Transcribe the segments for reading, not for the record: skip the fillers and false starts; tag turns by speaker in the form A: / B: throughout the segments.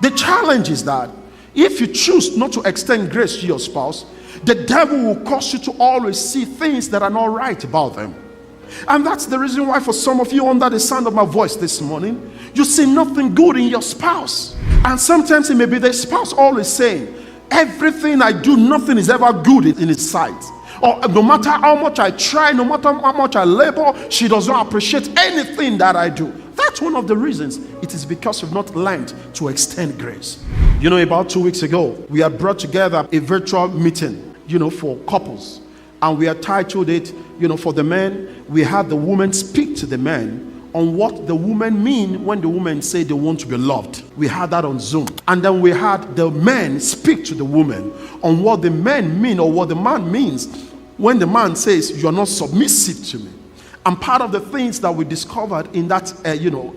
A: The challenge is that if you choose not to extend grace to your spouse, the devil will cause you to always see things that are not right about them. And that's the reason why for some of you under the sound of my voice this morning, you see nothing good in your spouse. And sometimes it may be the spouse always saying, everything I do, nothing is ever good in his sight. Or no matter how much I try, no matter how much I labor, she does not appreciate anything that I do. That's one of the reasons. It is because you've not learned to extend grace. You know, about 2 weeks ago, we had brought together a virtual meeting, for couples. And we had titled it, for the men, we had the woman speak to the men on what the women mean when the women say they want to be loved. We had that on Zoom. And then we had the men speak to the women on what the men mean, or what the man means when the man says, you're not submissive to me. And part of the things that we discovered in that,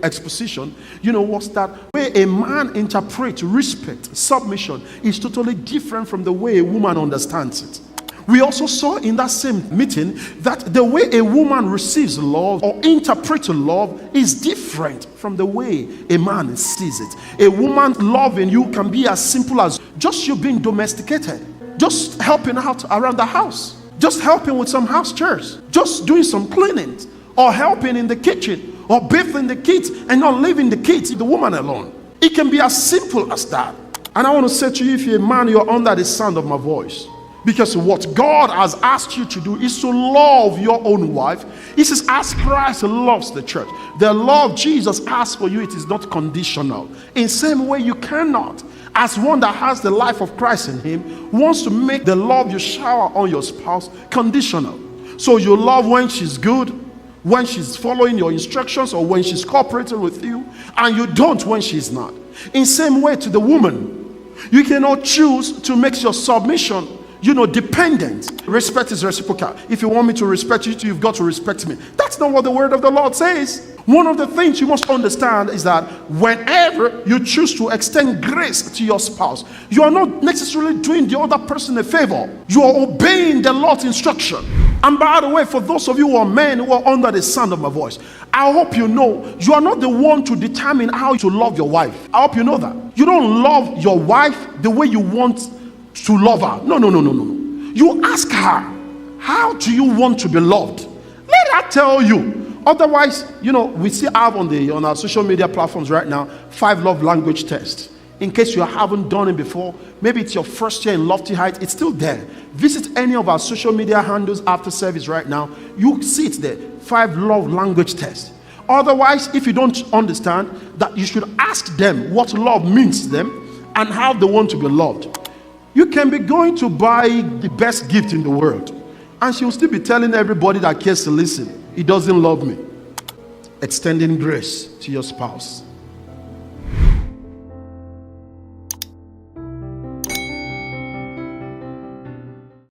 A: exposition, was that way a man interprets respect, submission, is totally different from the way a woman understands it. We also saw in that same meeting that the way a woman receives love or interprets love is different from the way a man sees it. A woman loving you can be as simple as just you being domesticated, just helping out around the house, just helping with some house chores, just doing some cleaning, or helping in the kitchen, or bathing the kids and not leaving the kids, the woman alone. It can be as simple as that. And I want to say to you, if you're a man, you're under the sound of my voice. Because what God has asked you to do is to love your own wife. He says, as Christ loves the church. The love Jesus has for you, it is not conditional. In same way, you cannot, as one that has the life of Christ in him, wants to make the love you shower on your spouse conditional. So you love when she's good, when she's following your instructions, or when she's cooperating with you, and you don't when she's not. In same way to the woman, you cannot choose to make your submission dependent. Respect is reciprocal. If you want me to respect you, you've got to respect me. That's not what the word of the Lord says. One of the things you must understand is that whenever you choose to extend grace to your spouse, you are not necessarily doing the other person a favor. You are obeying the Lord's instruction. And by the way, for those of you who are men who are under the sound of my voice, I hope you know you are not the one to determine how to love your wife. I hope you know that. You don't love your wife the way you want to love her. No. You ask her, how do you want to be loved? Let her tell you. Otherwise, we still have on our social media platforms right now 5 love language tests. In case you haven't done it before, maybe it's your first year in Lofty Heights, it's still there. Visit any of our social media handles after service right now. You see it there, 5 love language tests. Otherwise, if you don't understand that, you should ask them what love means to them and how they want to be loved. You can be going to buy the best gift in the world, and she will still be telling everybody that cares to listen, he doesn't love me. Extending grace to your spouse.